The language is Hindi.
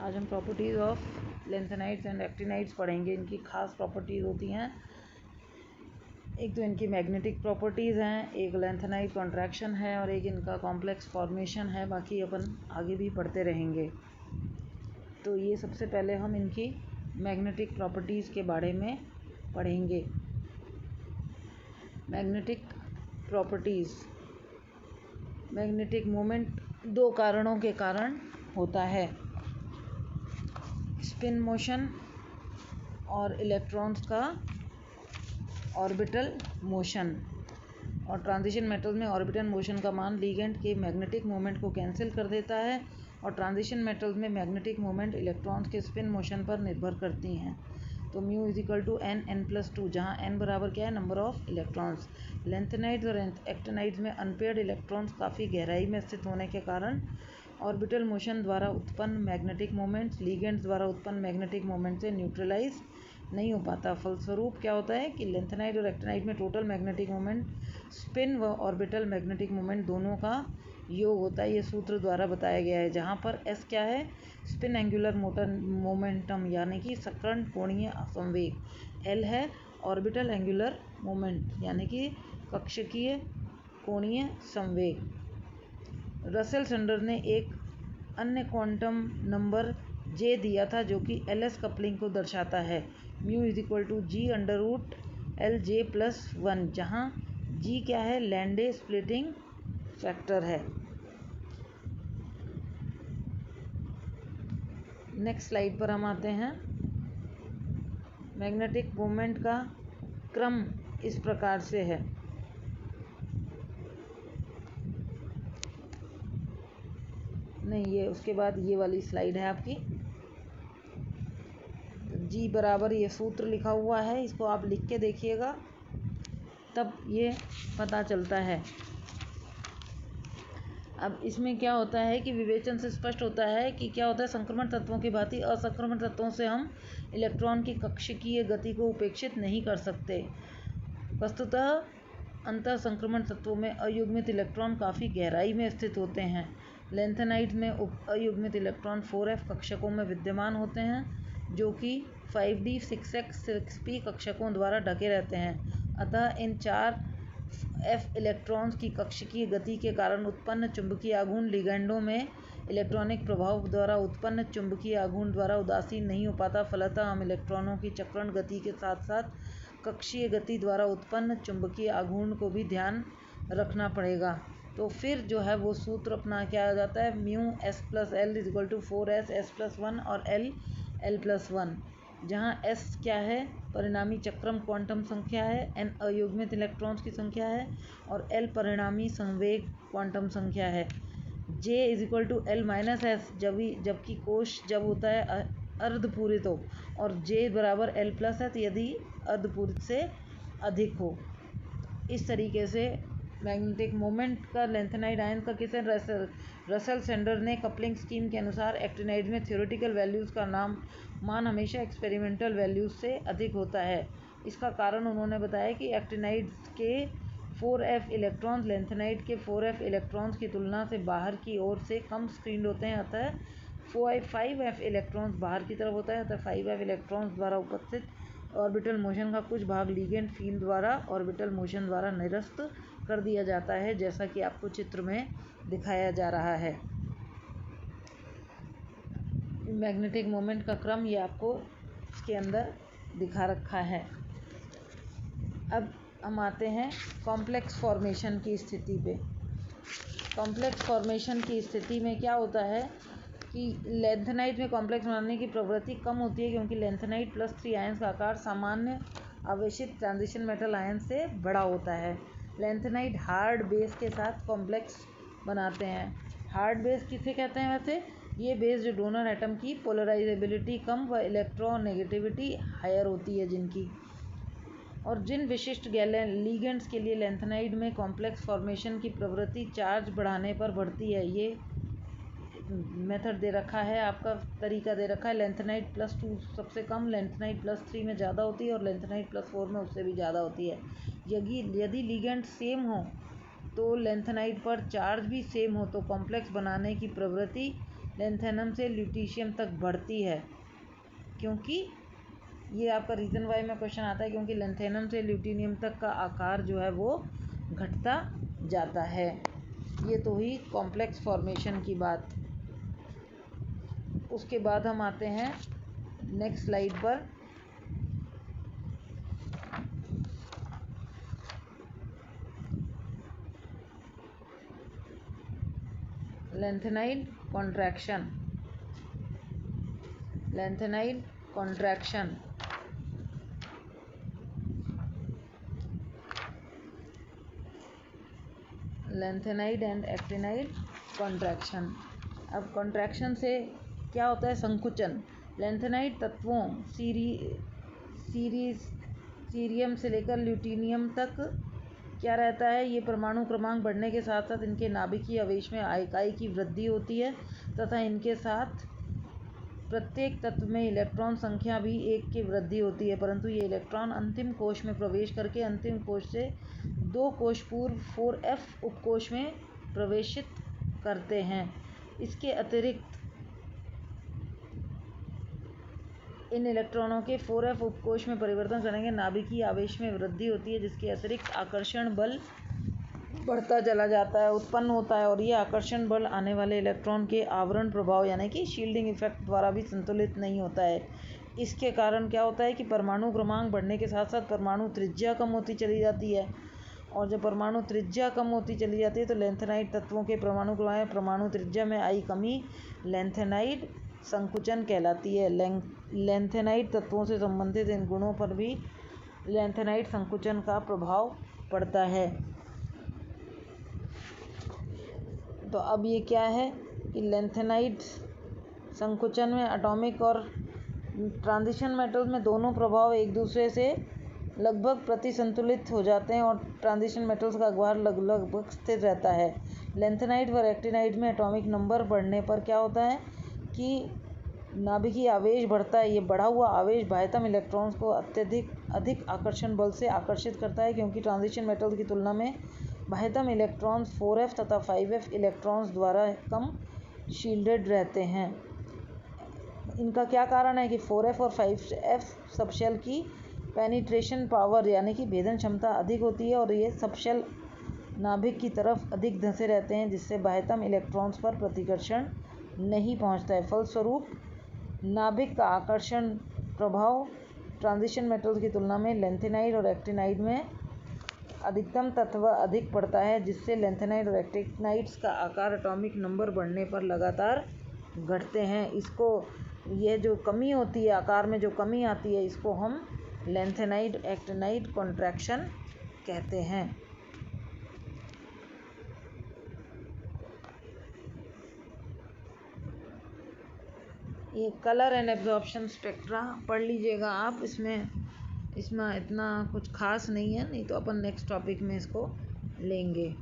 आज हम properties of lanthanides and actinides पढ़ेंगे। इनकी खास प्रॉपर्टीज़ होती हैं। एक तो इनकी मैग्नेटिक प्रॉपर्टीज़ हैं, एक लेंथेनाइड कॉन्ट्रैक्शन है और एक इनका कॉम्प्लेक्स फॉर्मेशन है। बाकी अपन आगे भी पढ़ते रहेंगे। तो ये सबसे पहले हम इनकी मैग्नेटिक प्रॉपर्टीज़ के बारे में पढ़ेंगे। मैग्नेटिक प्रॉपर्टीज़, मैग्नेटिक मोमेंट दो कारणों के कारण होता है, स्पिन मोशन और इलेक्ट्रॉन्स का ऑर्बिटल मोशन। और ट्रांजिशन मेटल्स में ऑर्बिटल मोशन का मान लिगेंड के मैग्नेटिक मोमेंट को कैंसिल कर देता है और ट्रांजिशन मेटल्स में मैग्नेटिक मोमेंट इलेक्ट्रॉन्स के स्पिन मोशन पर निर्भर करती हैं। तो mu is equal to n+2, जहाँ n बराबर क्या है, नंबर ऑफ इलेक्ट्रॉन्स। लेंथेनाइड्स और एक्टिनाइड्स में अनपेयर्ड इलेक्ट्रॉन्स काफ़ी गहराई में स्थित होने के कारण ऑर्बिटल मोशन द्वारा उत्पन्न मैग्नेटिक मोमेंट्स लिगेंड्स द्वारा उत्पन्न मैग्नेटिक मोमेंट से न्यूट्रलाइज नहीं हो पाता। फलस्वरूप क्या होता है कि लेंथेनाइड और एक्टिनाइड में टोटल मैग्नेटिक मोमेंट स्पिन व ऑर्बिटल मैग्नेटिक मोमेंट दोनों का योग होता है। ये सूत्र द्वारा बताया गया है, जहाँ पर S क्या है, स्पिन एंगुलर मोमेंटम यानी कि सकृण कोणीय संवेग, L है ऑर्बिटल एंगुलर मोमेंट यानी कि कक्षकीय कोणीय संवेग। रसेल सैंडर ने एक अन्य क्वांटम नंबर J दिया था जो कि LS कपलिंग को दर्शाता है। Mu is equal to G√LJ+1, जहाँ G क्या है, लैंडे स्प्लिटिंग फैक्टर है। नेक्स्ट स्लाइड पर हम आते हैं। मैग्नेटिक मोमेंट का क्रम इस प्रकार से है। नहीं, ये उसके बाद ये वाली स्लाइड है आपकी। G बराबर ये सूत्र लिखा हुआ है, इसको आप लिख के देखिएगा तब ये पता चलता है। अब इसमें क्या होता है कि विवेचन से स्पष्ट होता है कि क्या होता है, संक्रमण तत्वों की भांति असंक्रमण तत्वों से हम इलेक्ट्रॉन की कक्षकीय गति को उपेक्षित नहीं कर सकते। वस्तुतः अंतर संक्रमण तत्वों में अयुग्मित इलेक्ट्रॉन काफ़ी गहराई में स्थित होते हैं। लेंथेनाइड में अयुग्मित इलेक्ट्रॉन 4f कक्षकों में विद्यमान होते हैं, जो कि 5d 6x 6p कक्षकों द्वारा ढके रहते हैं। अतः इन 4f इलेक्ट्रॉन्स की कक्षकीय गति के कारण उत्पन्न चुंबकीय आघूर्ण लिगैंडों में इलेक्ट्रॉनिक प्रभाव द्वारा उत्पन्न चुंबकीय आघूर्ण द्वारा उदासीन नहीं हो पाता। फलतः हम इलेक्ट्रॉनों की चक्रण गति के साथ साथ कक्षीय गति द्वारा उत्पन्न चुंबकीय आघूर्ण को भी ध्यान रखना पड़ेगा। तो फिर जो है वो सूत्र अपना क्या आ जाता है, mu S+L is equal to 4s S+1 और L L+1, जहाँ S क्या है, परिणामी चक्रम क्वांटम संख्या है, N अयुग्मित इलेक्ट्रॉन्स की संख्या है और L परिणामी संवेग क्वांटम संख्या है। J is equal to L-S, जबकि कोश जब होता है अर्धपूरित हो, और J बराबर L+S यदि अर्धपूरित से अधिक हो। इस तरीके से मैग्नेटिक मोमेंट का लेंथेनाइड आयन का किसे रसेल सैंडर ने कपलिंग स्कीम के अनुसार एक्टिनाइड में थ्योरेटिकल वैल्यूज़ का मान हमेशा एक्सपेरिमेंटल वैल्यूज़ से अधिक होता है। इसका कारण उन्होंने बताया कि एक्टिनाइड के 4f इलेक्ट्रॉन्स लेंथेनाइड के 4f इलेक्ट्रॉन्स की तुलना से बाहर की ओर से कम स्क्रीन्ड होते हैं। अतः 5f इलेक्ट्रॉन्स बाहर की तरफ होता है। अतः 5f इलेक्ट्रॉन्स द्वारा उपस्थित ऑर्बिटल मोशन का कुछ भाग लिगेंड फील्ड द्वारा ऑर्बिटल मोशन द्वारा निरस्त कर दिया जाता है, जैसा कि आपको चित्र में दिखाया जा रहा है। मैग्नेटिक मोमेंट का क्रम ये आपको इसके अंदर दिखा रखा है। अब हम आते हैं कॉम्प्लेक्स फॉर्मेशन की स्थिति पे। कॉम्प्लेक्स फॉर्मेशन की स्थिति में क्या होता है कि लेंथेनाइड में कॉम्प्लेक्स बनाने की प्रवृत्ति कम होती है, क्योंकि लेंथेनाइड +3 आयंस का आकार सामान्य आवेशित ट्रांजिशन मेटल आयन से बड़ा होता है। लेंथेनाइड हार्ड बेस के साथ कॉम्प्लेक्स बनाते हैं। हार्ड बेस किसे कहते हैं वैसे? ये बेस जो डोनर एटम की पोलराइजेबिलिटी कम व इलेक्ट्रोनेगेटिविटी हायर होती है जिनकी, और जिन विशिष्ट लिगेंड्स के लिए लेंथेनाइड में कॉम्प्लेक्स फॉर्मेशन की प्रवृत्ति चार्ज बढ़ाने पर बढ़ती है। ये मेथड दे रखा है, आपका तरीका दे रखा है। लेंथेनाइड +2 सबसे कम, लेंथेनाइड +3 में ज़्यादा होती है और लेंथेनाइड +4 में उससे भी ज़्यादा होती है। यदि लिगेंड सेम हो तो लेंथेनाइड पर चार्ज भी सेम हो तो कॉम्प्लेक्स बनाने की प्रवृत्ति लैंथेनम से ल्यूटीशियम तक बढ़ती है, क्योंकि ये आपका रीज़न वाई में क्वेश्चन आता है, क्योंकि लैंथेनम से ल्यूटीनियम तक का आकार जो है वो घटता जाता है। ये तो हुई कॉम्प्लेक्स फॉर्मेशन की बात। उसके बाद हम आते हैं नेक्स्ट स्लाइड पर। Lanthanide contraction. Lanthanide contraction lanthanide and actinide contraction. अब कॉन्ट्रैक्शन से क्या होता है? संकुचन। लैंथेनाइड तत्वों सीरियम से लेकर ल्यूटीनियम तक क्या रहता है? ये परमाणु क्रमांक बढ़ने के साथ साथ इनके नाभिकीय आवेश में इकाई की वृद्धि होती है तथा इनके साथ प्रत्येक तत्व में इलेक्ट्रॉन संख्या भी 1 की वृद्धि होती है, परंतु ये इलेक्ट्रॉन अंतिम कोश में प्रवेश करके अंतिम कोश से 2 कोश पूर्व 4f उपकोश में प्रवेशित करते हैं। इसके अतिरिक्त इन इलेक्ट्रॉनों के 4f उपकोश में परिवर्तन करने के नाभिकीय आवेश में वृद्धि होती है, जिसके अतिरिक्त आकर्षण बल बढ़ता चला जाता है, उत्पन्न होता है, और ये आकर्षण बल आने वाले इलेक्ट्रॉन के आवरण प्रभाव यानी कि शील्डिंग इफेक्ट द्वारा भी संतुलित नहीं होता है। इसके कारण क्या होता है कि परमाणु क्रमांक बढ़ने के साथ साथ परमाणु त्रिज्या कम होती चली जाती है, और जब परमाणु त्रिज्या कम होती चली जाती है तो लैंथेनाइड तत्वों के परमाणु त्रिज्या में आई कमी लैंथेनाइड संकुचन कहलाती है। लैंथेनाइड तत्वों से संबंधित इन गुणों पर भी लैंथेनाइड संकुचन का प्रभाव पड़ता है। तो अब ये क्या है कि लैंथेनाइड संकुचन में एटॉमिक और ट्रांजिशन मेटल में दोनों प्रभाव एक दूसरे से लगभग प्रतिसंतुलित हो जाते हैं और ट्रांजिशन मेटल्स का आकार लगभग स्थिर रहता है। लैंथेनाइड और एक्टिनाइड में एटॉमिक नंबर बढ़ने पर क्या होता है कि नाभिकीय आवेश बढ़ता है। ये बढ़ा हुआ आवेश बाह्यतम इलेक्ट्रॉन्स को अधिक आकर्षण बल से आकर्षित करता है, क्योंकि ट्रांजिशन मेटल्स की तुलना में बाह्यतम इलेक्ट्रॉन्स 4f तथा 5f इलेक्ट्रॉन्स द्वारा कम शील्डेड रहते हैं। इनका क्या कारण है कि 4f और 5f सबशेल की पेनिट्रेशन पावर यानी कि भेदन क्षमता अधिक होती है और ये सबशेल नाभिक की तरफ अधिक धंसे रहते हैं, जिससे बाह्यतम इलेक्ट्रॉन्स पर प्रतिकर्षण नहीं पहुंचता है। फलस्वरूप नाभिक का आकर्षण प्रभाव ट्रांजिशन मेटल्स की तुलना में लैंथेनाइड और एक्टिनाइड में अधिकतम तत्व अधिक पड़ता है, जिससे लैंथेनाइड और एक्टिनाइड्स का आकार एटॉमिक नंबर बढ़ने पर लगातार घटते हैं। इसको यह जो कमी होती है, आकार में जो कमी आती है, इसको हम लैंथेनाइड एक्टिनाइड कॉन्ट्रैक्शन कहते हैं। ये कलर एंड एब्जॉर्प्शन स्पेक्ट्रा पढ़ लीजिएगा आप। इसमें इतना कुछ खास नहीं है, नहीं तो अपन नेक्स्ट टॉपिक में इसको लेंगे।